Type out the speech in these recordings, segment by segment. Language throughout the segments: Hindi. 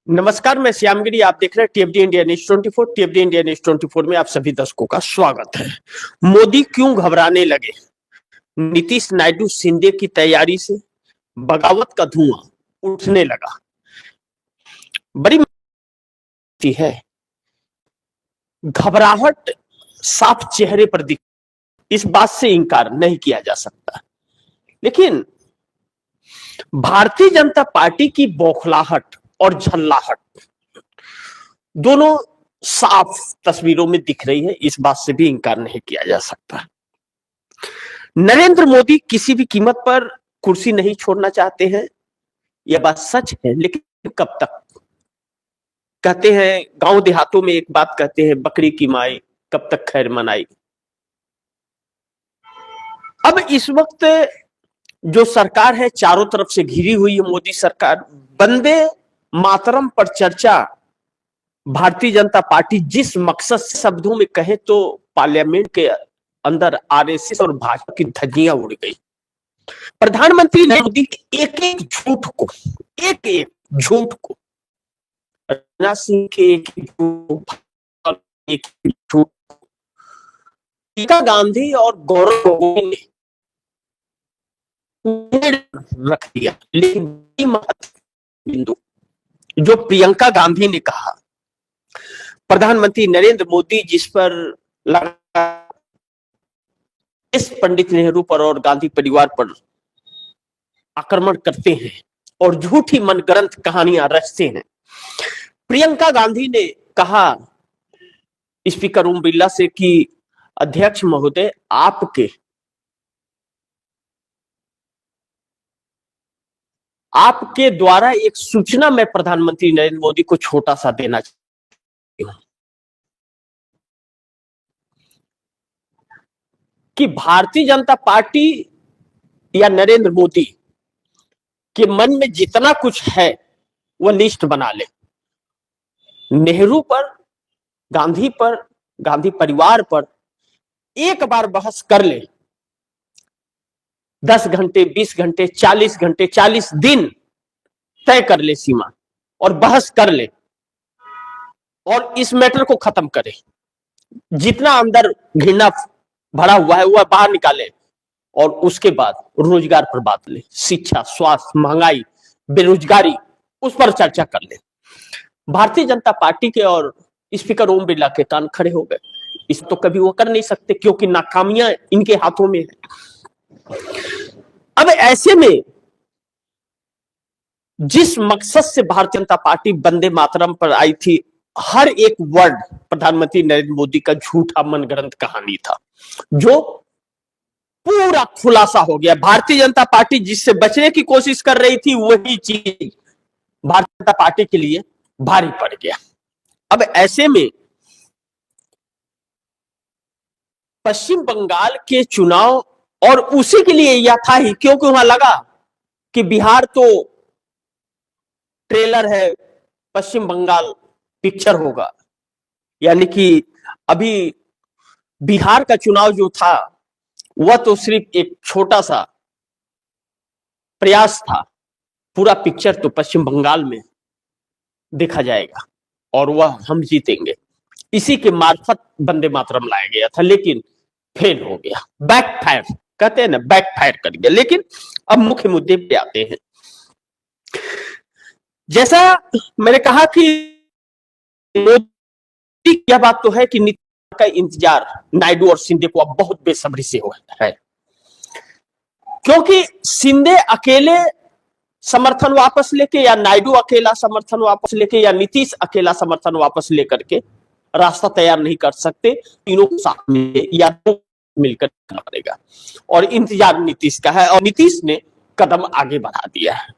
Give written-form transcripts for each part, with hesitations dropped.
नमस्कार, मैं श्यामगिरी। आप देख रहे हैं टीएफडी इंडिया न्यूज 24। टीएफडी इंडिया न्यूज 24 में आप सभी दर्शकों का स्वागत है। मोदी क्यों घबराने लगे? नीतीश नायडू शिंदे की तैयारी से बगावत का धुआं उठने लगा। बड़ी है, घबराहट साफ चेहरे पर दिख, इस बात से इंकार नहीं किया जा सकता। लेकिन भारतीय जनता पार्टी की बौखलाहट और झल्लाहट दोनों साफ तस्वीरों में दिख रही है, इस बात से भी इंकार नहीं किया जा सकता। नरेंद्र मोदी किसी भी कीमत पर कुर्सी नहीं छोड़ना चाहते हैं, यह बात सच है। लेकिन कब तक? कहते हैं गांव देहातों में एक बात कहते हैं, बकरी की माई कब तक खैर मनाई। अब इस वक्त जो सरकार है चारों तरफ से घिरी हुई है मोदी सरकार। वंदे मातरम पर चर्चा भारतीय जनता पार्टी जिस मकसद से शब्दों में कहे तो पार्लियामेंट के अंदर आरएसएस और भाजपा की धज्जियां उड़ गई। प्रधानमंत्री नरेंद्र मोदी के एक एक झूठ को राजनाथ सिंह के एक झूठ प्रियंका गांधी और गौरव गोगोई ने रख दिया। लेकिन बिंदु जो प्रियंका गांधी ने कहा, प्रधानमंत्री नरेंद्र मोदी जिस पर इस पंडित नेहरू पर और गांधी परिवार पर आक्रमण करते हैं और झूठी मनगढ़ंत कहानियां रचते हैं। प्रियंका गांधी ने कहा स्पीकर ओम बिरला से कि अध्यक्ष महोदय, आपके द्वारा एक सूचना मैं प्रधानमंत्री नरेंद्र मोदी को छोटा सा देना चाहती हूं कि भारतीय जनता पार्टी या नरेंद्र मोदी के मन में जितना कुछ है वह लिस्ट बना ले। नेहरू पर, गांधी परिवार पर एक बार बहस कर ले, 10 घंटे, 20 घंटे, 40 घंटे, 40 दिन तय कर ले सीमा और बहस कर ले और इस मैटर को खत्म करे। जितना अंदर घृणा भरा हुआ है वह बाहर निकाले और उसके बाद रोजगार पर बात ले, शिक्षा, स्वास्थ्य, महंगाई, बेरोजगारी, उस पर चर्चा कर ले। भारतीय जनता पार्टी के और स्पीकर ओम बिरला के कान खड़े हो गए। इस तो कभी वो कर नहीं सकते क्योंकि नाकामियां इनके हाथों में है। अब ऐसे में जिस मकसद से भारतीय जनता पार्टी वंदे मातरम पर आई थी, हर एक वर्ड प्रधानमंत्री नरेंद्र मोदी का झूठा मनगढ़ंत कहानी था, जो पूरा खुलासा हो गया। भारतीय जनता पार्टी जिससे बचने की कोशिश कर रही थी वही चीज भारतीय जनता पार्टी के लिए भारी पड़ गया। अब ऐसे में पश्चिम बंगाल के चुनाव, और उसी के लिए यह था ही क्योंकि वहां लगा कि बिहार तो ट्रेलर है, पश्चिम बंगाल पिक्चर होगा। यानी कि अभी बिहार का चुनाव जो था वह तो सिर्फ एक छोटा सा प्रयास था, पूरा पिक्चर तो पश्चिम बंगाल में देखा जाएगा और वह हम जीतेंगे। इसी के मार्फत वंदे मातरम लाया गया था, लेकिन फेल हो गया, बैकफायर कहते हैं ना, बैकफायर कर गया। लेकिन अब मुख्य मुद्दे पे आते हैं। जैसा मैंने कहा कि यह बात तो है कि नीतीश का इंतजार नायडू और शिंदे को अब बहुत बेसब्री से हो है, क्योंकि शिंदे अकेले समर्थन वापस लेके या नायडू अकेला समर्थन वापस लेके या नीतीश अकेला समर्थन वापस लेकर के रास्ता तैयार नहीं कर सकते। तीनों को साथ में या तो मिलकर करना पड़ेगा और इंतजार नीतीश का है और नीतीश ने कदम आगे बढ़ा दिया है।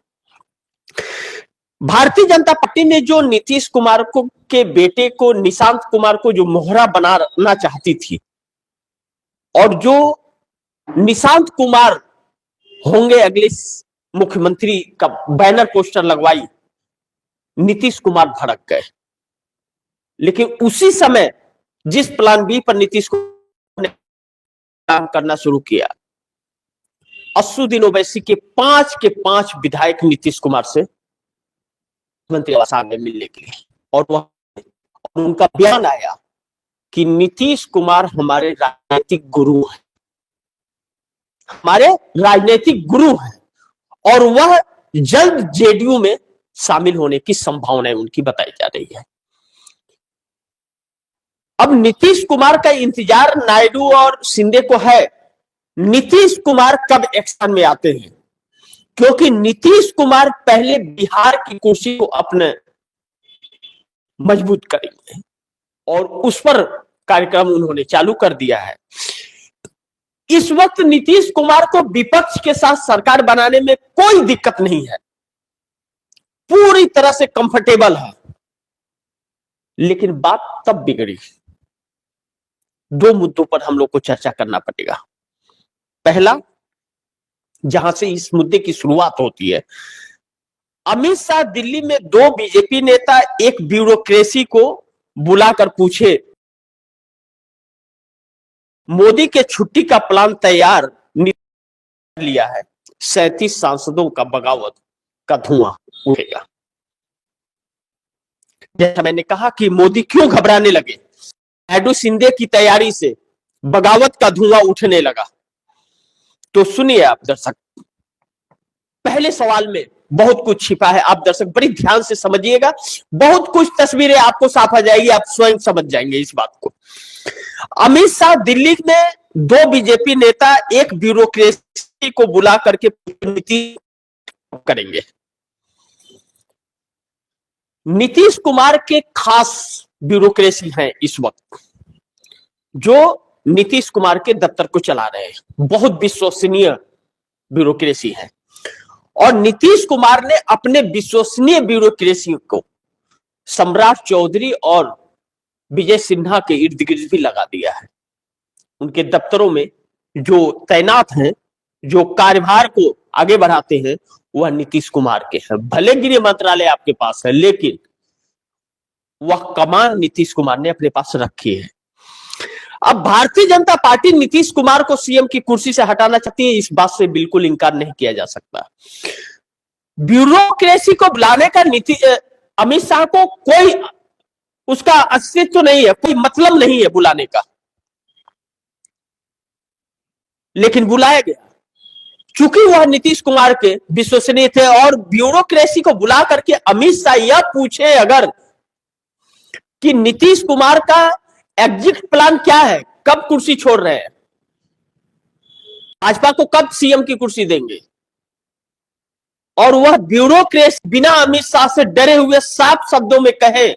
भारतीय जनता पार्टी ने जो नीतीश कुमार को के बेटे को, निशांत कुमार को जो मोहरा बनाना चाहती थी और जो निशांत कुमार होंगे अगले मुख्यमंत्री का बैनर पोस्टर लगवाई, नीतीश कुमार भड़क गए। लेकिन उसी समय जिस प्लान बी पर नीतीश कुमार ने काम करना शुरू किया, असुद्दीन ओवैसी के 5 विधायक नीतीश कुमार से मुख्यमंत्री आवास आ गए मिलने के लिए, और उनका बयान आया कि नीतीश कुमार हमारे राजनीतिक गुरु हैं, हमारे राजनीतिक गुरु हैं और वह जल्द जेडीयू में शामिल होने की संभावनाएं उनकी बताई जा रही है। अब नीतीश कुमार का इंतजार नायडू और शिंदे को है, नीतीश कुमार कब एक्शन में आते हैं, क्योंकि नीतीश कुमार पहले बिहार की कुर्सी को अपने मजबूत करेंगे और उस पर कार्यक्रम उन्होंने चालू कर दिया है। इस वक्त नीतीश कुमार को विपक्ष के साथ सरकार बनाने में कोई दिक्कत नहीं है, पूरी तरह से कंफर्टेबल है। लेकिन बात तब बिगड़ी, दो मुद्दों पर हम लोग को चर्चा करना पड़ेगा। पहला, जहां से इस मुद्दे की शुरुआत होती है, अमित शाह दिल्ली में दो बीजेपी नेता एक ब्यूरोक्रेसी को बुलाकर पूछे, मोदी के छुट्टी का प्लान तैयार लिया है, 37 सांसदों का बगावत का धुआं उठेगा। जैसा मैंने कहा कि मोदी क्यों घबराने लगे, नायडू शिंदे की तैयारी से बगावत का धुआं उठने लगा। तो सुनिए आप दर्शक, पहले सवाल में बहुत कुछ छिपा है, आप दर्शक बड़ी ध्यान से समझिएगा, बहुत कुछ तस्वीरें आपको साफ आ जाएगी, आप स्वयं समझ जाएंगे इस बात को। अमित शाह दिल्ली में दो बीजेपी नेता एक ब्यूरोक्रेसी को बुला करके नीति करेंगे। नीतीश कुमार के खास ब्यूरोक्रेसी है इस वक्त, जो नीतीश कुमार के दफ्तर को चला रहे हैं, बहुत विश्वसनीय ब्यूरोक्रेसी है। और नीतीश कुमार ने अपने विश्वसनीय ब्यूरोक्रेसी को सम्राट चौधरी और विजय सिन्हा के इर्द गिर्द भी लगा दिया है। उनके दफ्तरों में जो तैनात हैं, जो कार्यभार को आगे बढ़ाते हैं, वह नीतीश कुमार के हैं। भले गृह मंत्रालय आपके पास है, लेकिन वह कमान नीतीश कुमार ने अपने पास रखी है। अब भारतीय जनता पार्टी नीतीश कुमार को सीएम की कुर्सी से हटाना चाहती है, इस बात से बिल्कुल इंकार नहीं किया जा सकता। ब्यूरोक्रेसी को बुलाने का अमित शाह को कोई उसका अस्तित्व नहीं है, कोई मतलब नहीं है बुलाने का, लेकिन बुलाया गया चूंकि वह नीतीश कुमार के विश्वसनीय थे। और ब्यूरोक्रेसी को बुला करके अमित शाह यह पूछे अगर कि नीतीश कुमार का एग्जिट प्लान क्या है, कब कुर्सी छोड़ रहे हैं, भाजपा को कब सीएम की कुर्सी देंगे, और वह ब्यूरोक्रेसी बिना अमित शाह से डरे हुए साफ शब्दों में कहे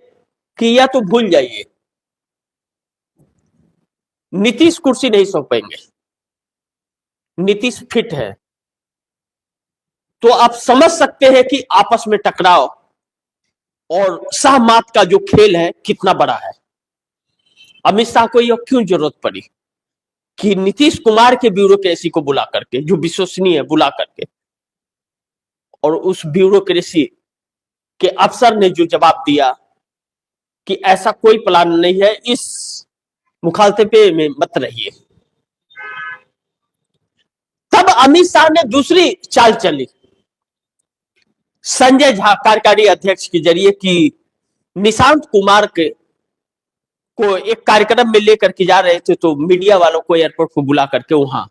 कि यह तो भूल जाइए, नीतीश कुर्सी नहीं सौंपेंगे, नीतीश फिट है, तो आप समझ सकते हैं कि आपस में टकराव और सहमत का जो खेल है कितना बड़ा है। अमित शाह को यह क्यों जरूरत पड़ी कि नीतीश कुमार के ब्यूरोक्रेसी को बुला करके, जो विश्वसनीय है, बुला करके, और उस ब्यूरोक्रेसी के अफसर ने जो जवाब दिया कि ऐसा कोई प्लान नहीं है, इस मुखालफे में मत रहिए। तब अमित शाह ने दूसरी चाल चली, संजय झा कार्यकारी अध्यक्ष के जरिए कि निशांत कुमार को एक कार्यक्रम में लेकर के जा रहे थे, तो मीडिया वालों को एयरपोर्ट को बुला करके वहां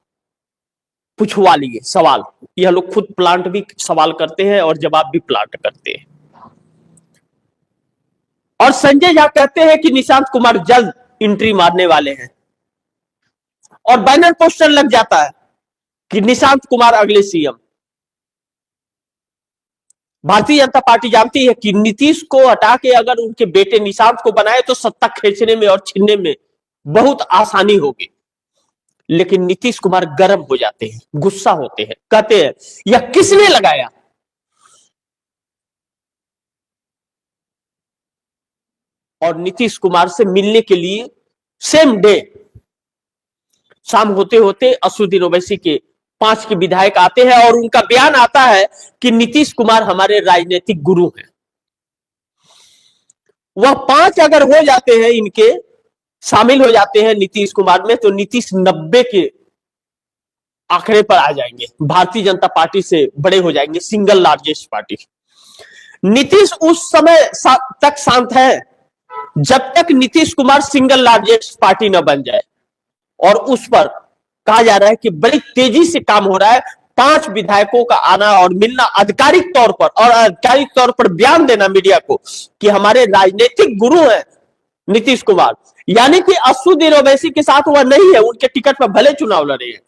पूछवा लिए सवाल। यह लोग खुद प्लांट भी सवाल करते हैं और जवाब भी प्लांट करते हैं। और संजय झा कहते हैं कि निशांत कुमार जल्द एंट्री मारने वाले हैं, और बैनर पोस्टर लग जाता है कि निशांत कुमार अगले सीएम। भारतीय जनता पार्टी जानती है कि नीतीश को हटा के अगर उनके बेटे निशांत को बनाए तो सत्ता खींचने में और छीनने में बहुत आसानी होगी। लेकिन नीतीश कुमार गर्म हो जाते हैं, गुस्सा होते हैं, कहते हैं यह किसने लगाया। और नीतीश कुमार से मिलने के लिए सेम डे शाम होते होते असुद्दीन ओवैसी के 5 के विधायक आते हैं और उनका बयान आता है कि नीतीश कुमार हमारे राजनीतिक गुरु हैं। वह 5 अगर हो जाते हैं, इनके शामिल हो जाते हैं नीतीश कुमार में, तो नीतीश 90 के आंकड़े पर आ जाएंगे, भारतीय जनता पार्टी से बड़े हो जाएंगे, सिंगल लार्जेस्ट पार्टी। नीतीश उस समय तक शांत है जब तक Nitish Kumar single largest party न बन जाए। और उस पर कहा जा रहा है कि बड़ी तेजी से काम हो रहा है। 5 विधायकों का आना और मिलना आधिकारिक तौर पर, और आधिकारिक तौर पर बयान देना मीडिया को कि हमारे राजनीतिक गुरु हैं नीतीश कुमार, यानी कि असुद्दीन ओवैसी के साथ वह नहीं है, उनके टिकट पर भले चुनाव लड़े हैं।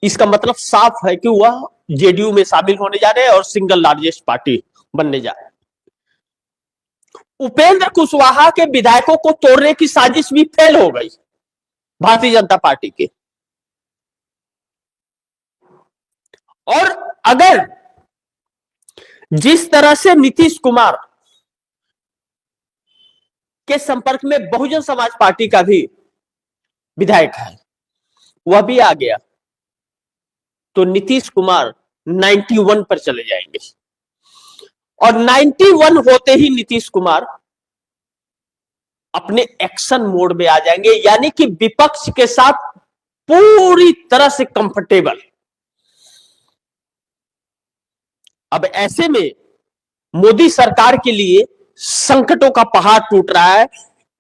इसका मतलब साफ है कि वह जेडीयू में शामिल होने जा रहे हैं और सिंगल लार्जेस्ट पार्टी बनने जा रहे हैं। उपेंद्र कुशवाहा के विधायकों को तोड़ने की साजिश भी फेल हो गई भारतीय जनता पार्टी के। और अगर जिस तरह से नीतीश कुमार के संपर्क में बहुजन समाज पार्टी का भी विधायक है, वह भी आ गया, तो नीतीश कुमार 91 पर चले जाएंगे। और 91 होते ही नीतीश कुमार अपने एक्शन मोड में आ जाएंगे, यानी कि विपक्ष के साथ पूरी तरह से कंफर्टेबल। अब ऐसे में मोदी सरकार के लिए संकटों का पहाड़ टूट रहा है।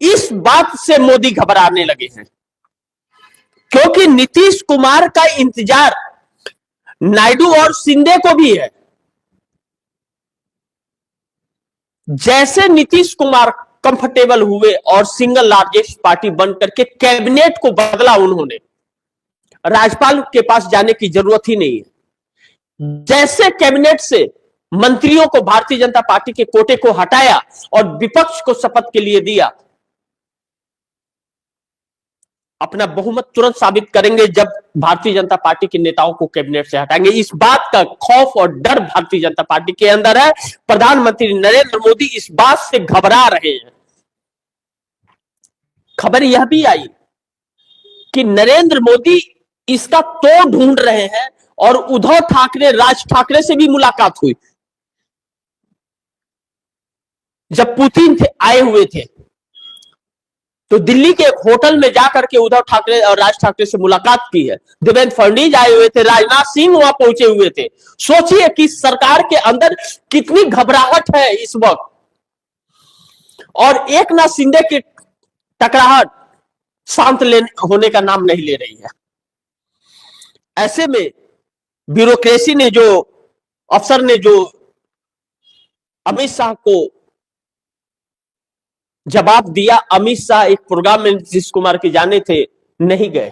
इस बात से मोदी घबराने लगे हैं क्योंकि नीतीश कुमार का इंतजार नायडू और शिंदे को भी है। जैसे नीतीश कुमार कंफर्टेबल हुए और सिंगल लार्जेस्ट पार्टी बनकर के कैबिनेट को बदला उन्होंने, राज्यपाल के पास जाने की जरूरत ही नहीं है। जैसे कैबिनेट से मंत्रियों को भारतीय जनता पार्टी के कोटे को हटाया और विपक्ष को शपथ के लिए दिया, अपना बहुमत तुरंत साबित करेंगे जब भारतीय जनता पार्टी के नेताओं को कैबिनेट से हटाएंगे। इस बात का खौफ और डर भारतीय जनता पार्टी के अंदर है। प्रधानमंत्री नरेंद्र मोदी इस बात से घबरा रहे हैं। खबर यह भी आई कि नरेंद्र मोदी इसका तोड़ ढूंढ रहे हैं और उद्धव ठाकरे, राज ठाकरे से भी मुलाकात हुई। जब पुतिन आए हुए थे तो दिल्ली के एक होटल में जाकर के उद्धव ठाकरे और राज ठाकरे से मुलाकात की है। देवेंद्र फडणवीस आए हुए थे, राजनाथ सिंह वहां पहुंचे हुए थे। सोचिए कि सरकार के अंदर कितनी घबराहट है इस वक्त, और एकनाथ शिंदे की टकराहट शांत होने का नाम नहीं ले रही है। ऐसे में ब्यूरोक्रेसी ने, जो अफसर ने जो अमित शाह को जवाब दिया, अमित शाह एक प्रोग्राम में नीतीश कुमार के जाने थे, नहीं गए।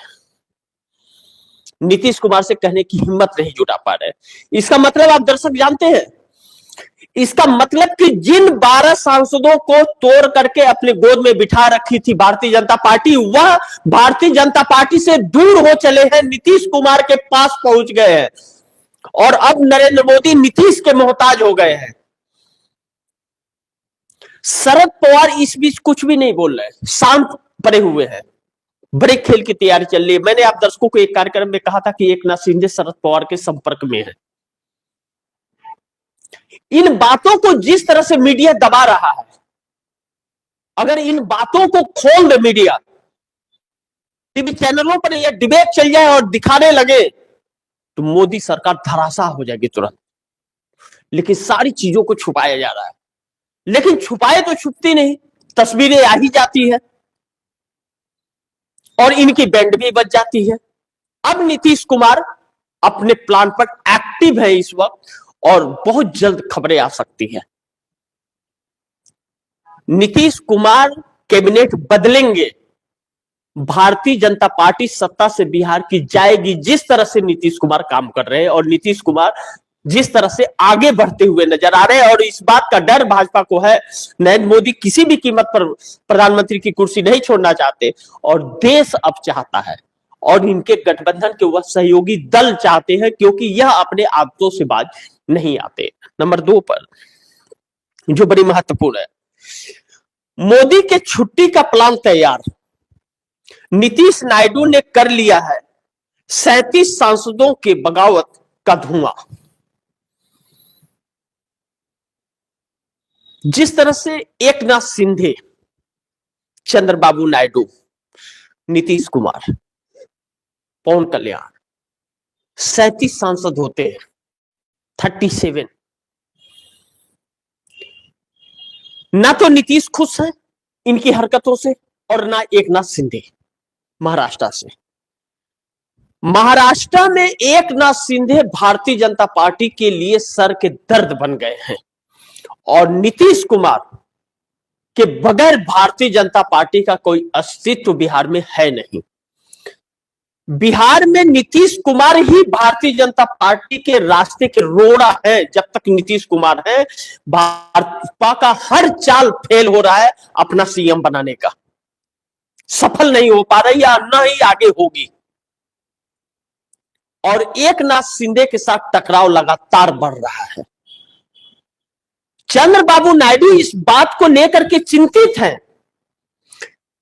नीतीश कुमार से कहने की हिम्मत नहीं जुटा पा रहे। इसका मतलब आप दर्शक जानते हैं, इसका मतलब कि जिन 12 सांसदों को तोड़ करके अपने गोद में बिठा रखी थी भारतीय जनता पार्टी, वह भारतीय जनता पार्टी से दूर हो चले हैं, नीतीश कुमार के पास पहुंच गए हैं। और अब नरेंद्र मोदी नीतीश के मोहताज हो गए हैं। शरद पवार इस बीच कुछ भी नहीं बोल रहे, शांत पड़े हुए हैं। बड़े खेल की तैयारी चल रही है। मैंने आप दर्शकों को एक कार्यक्रम में कहा था कि एकनाथ शिंदे शरद पवार के संपर्क में है। इन बातों को जिस तरह से मीडिया दबा रहा है, अगर इन बातों को खोल दे मीडिया, टीवी चैनलों पर यह डिबेट चल जाए और दिखाने लगे, तो मोदी सरकार धराशाह हो जाएगी तुरंत। लेकिन सारी चीजों को छुपाया जा रहा है, लेकिन छुपाए तो छुपती नहीं, तस्वीरें आ ही जाती है और इनकी बैंड भी बच जाती है। अब नीतीश कुमार अपने प्लान पर एक्टिव है इस वक्त और बहुत जल्द खबरें आ सकती हैं। नीतीश कुमार कैबिनेट बदलेंगे, भारतीय जनता पार्टी सत्ता से बिहार की जाएगी। जिस तरह से नीतीश कुमार काम कर रहे हैं और नीतीश कुमार जिस तरह से आगे बढ़ते हुए नजर आ रहे हैं, और इस बात का डर भाजपा को है, नरेंद्र मोदी किसी भी कीमत पर प्रधानमंत्री की कुर्सी नहीं छोड़ना चाहते और देश अब चाहता है, और इनके गठबंधन के वह सहयोगी दल चाहते हैं, क्योंकि यह अपने आदतों से बाज नहीं आते। नंबर 2 पर जो बड़ी महत्वपूर्ण है, मोदी के छुट्टी का प्लान तैयार। नीतीश नायडू ने कर लिया है 37 सांसदों के बगावत का धुआं। जिस तरह से एकनाथ शिंदे, चंद्रबाबू नायडू, नीतीश कुमार, पवन कल्याण 37 सांसद होते हैं, 37। ना तो नीतीश खुश है इनकी हरकतों से और ना एकनाथ शिंदे महाराष्ट्र से। महाराष्ट्र में एकनाथ शिंदे भारतीय जनता पार्टी के लिए सर के दर्द बन गए हैं और नीतीश कुमार के बगैर भारतीय जनता पार्टी का कोई अस्तित्व बिहार में है नहीं। बिहार में नीतीश कुमार ही भारतीय जनता पार्टी के रास्ते के रोड़ा है। जब तक नीतीश कुमार है, भाजपा का हर चाल फेल हो रहा है अपना सीएम बनाने का, सफल नहीं हो पा रही या न ही आगे होगी। और एकनाथ शिंदे के साथ टकराव लगातार बढ़ रहा है। चंद्रबाबू नायडू इस बात को लेकर के चिंतित हैं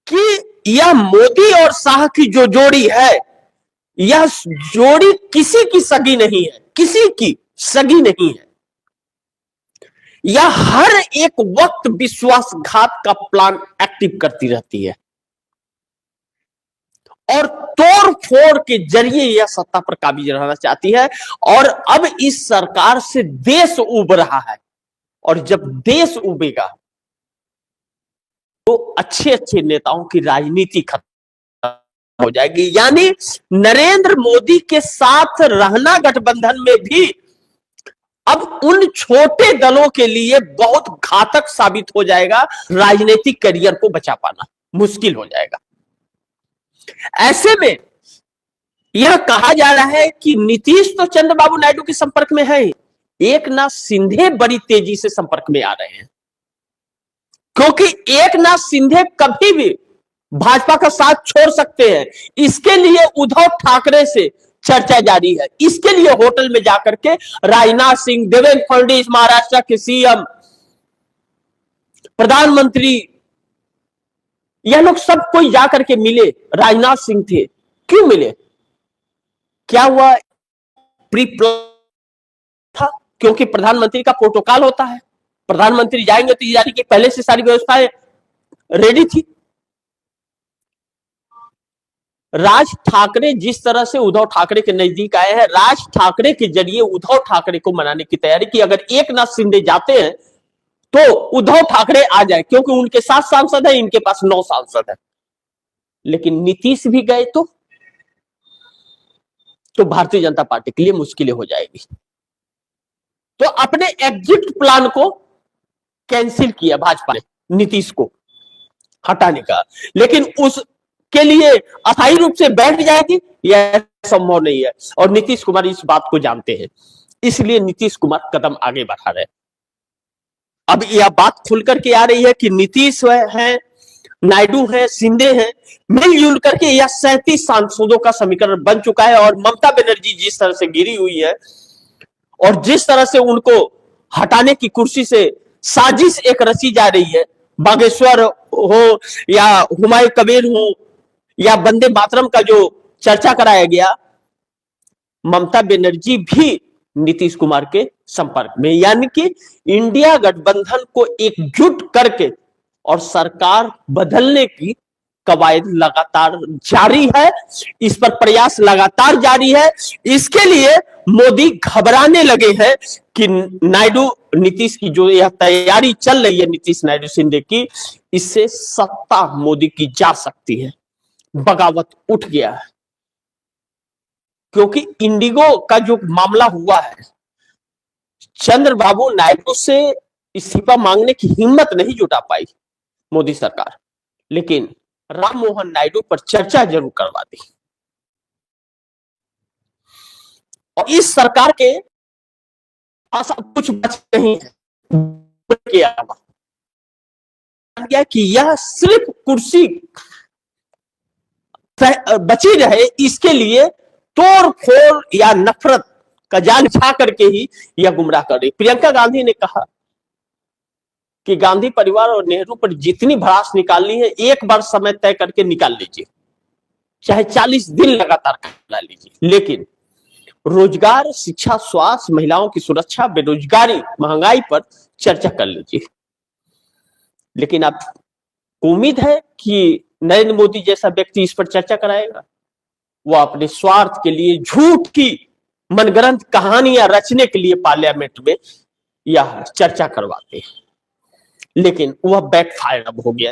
कि यह मोदी और शाह की जो जोड़ी है, यह जोड़ी किसी की सगी नहीं है, किसी की सगी नहीं है। यह हर एक वक्त विश्वासघात का प्लान एक्टिव करती रहती है और तोड़ फोड़ के जरिए यह सत्ता पर काबिज रहना चाहती है। और अब इस सरकार से देश उब रहा है और जब देश उबेगा तो अच्छे अच्छे नेताओं की राजनीति खत्म हो जाएगी। यानी नरेंद्र मोदी के साथ रहना गठबंधन में भी अब उन छोटे दलों के लिए बहुत घातक साबित हो जाएगा। राजनीतिक करियर को बचा पाना मुश्किल हो जाएगा। ऐसे में यह कहा जा रहा है कि नीतीश तो चंद्रबाबू नायडू के संपर्क में है, एकनाथ शिंदे बड़ी तेजी से संपर्क में आ रहे हैं, क्योंकि एकनाथ शिंदे कभी भी भाजपा का साथ छोड़ सकते हैं। इसके लिए उद्धव ठाकरे से चर्चा जारी है। इसके लिए होटल में जाकर के राजनाथ सिंह, देवेंद्र फडणवीस महाराष्ट्र के सीएम, प्रधानमंत्री, यह लोग सब कोई जाकर के मिले। राजनाथ सिंह थे, क्यों मिले? क्या हुआ? प्री था, क्योंकि प्रधानमंत्री का प्रोटोकॉल होता है। प्रधानमंत्री जाएंगे तो यानी कि पहले से सारी व्यवस्थाएं रेडी थी। राज ठाकरे जिस तरह से उद्धव ठाकरे के नजदीक आए हैं, राज ठाकरे के जरिए उद्धव ठाकरे को मनाने की तैयारी की। अगर एकनाथ शिंदे जाते हैं तो उद्धव ठाकरे आ जाए, क्योंकि उनके 7 सांसद है, इनके पास 9 सांसद है। लेकिन नीतीश भी गए तो भारतीय जनता पार्टी के लिए मुश्किलें हो जाएगी। तो अपने एग्जिट प्लान को कैंसिल किया भाजपा ने, नीतीश को हटाने का। लेकिन उसके लिए अस्थायी रूप से बैठ जाएगी, यह संभव नहीं है और नीतीश कुमार इस बात को जानते हैं। इसलिए नीतीश कुमार कदम आगे बढ़ा रहे हैं। अब यह बात खुलकर के आ रही है कि नीतीश है, नायडू है, शिंदे हैं, मिलजुल करके यह 37 सांसदों का समीकरण बन चुका है। और ममता बनर्जी जिस तरह से गिरी हुई है और जिस तरह से उनको हटाने की कुर्सी से साजिश एक रची जा रही है, बागेश्वर हो या हुमायूं कबीर हो या वंदे मातरम का जो चर्चा कराया गया, ममता बनर्जी भी नीतीश कुमार के संपर्क में। यानी कि इंडिया गठबंधन को एकजुट करके और सरकार बदलने की कवायद लगातार जारी है, इस पर प्रयास लगातार जारी है। इसके लिए मोदी घबराने लगे हैं कि नायडू नीतीश की जो यह तैयारी चल रही है, नीतीश नायडू शिंदे की, इससे सत्ता मोदी की जा सकती है। बगावत उठ गया है, क्योंकि इंडिगो का जो मामला हुआ है, चंद्रबाबू नायडू से इस्तीफा मांगने की हिम्मत नहीं जुटा पाई मोदी सरकार, लेकिन राम मोहन नायडू पर चर्चा जरूर करवा दी। और इस सरकार के पास अब कुछ बच नहीं है कि यह सिर्फ कुर्सी बची रहे, इसके लिए तोड़ फोड़ या नफरत का जाल बिछा करके ही यह गुमराह कर रही। प्रियंका गांधी ने कहा कि गांधी परिवार और नेहरू पर जितनी भड़ास निकालनी है, एक बार समय तय करके निकाल लीजिए, चाहे 40 दिन लगातार निकाल लीजिए, लेकिन रोजगार, शिक्षा, स्वास्थ्य, महिलाओं की सुरक्षा, बेरोजगारी, महंगाई पर चर्चा कर लीजिए। लेकिन अब उम्मीद है कि नरेंद्र मोदी जैसा व्यक्ति इस पर चर्चा कराएगा। वह अपने स्वार्थ के लिए झूठ की मनगढ़ंत कहानियां रचने के लिए पार्लियामेंट में यह चर्चा करवाते हैं, लेकिन वह बैकफायर अब हो गया।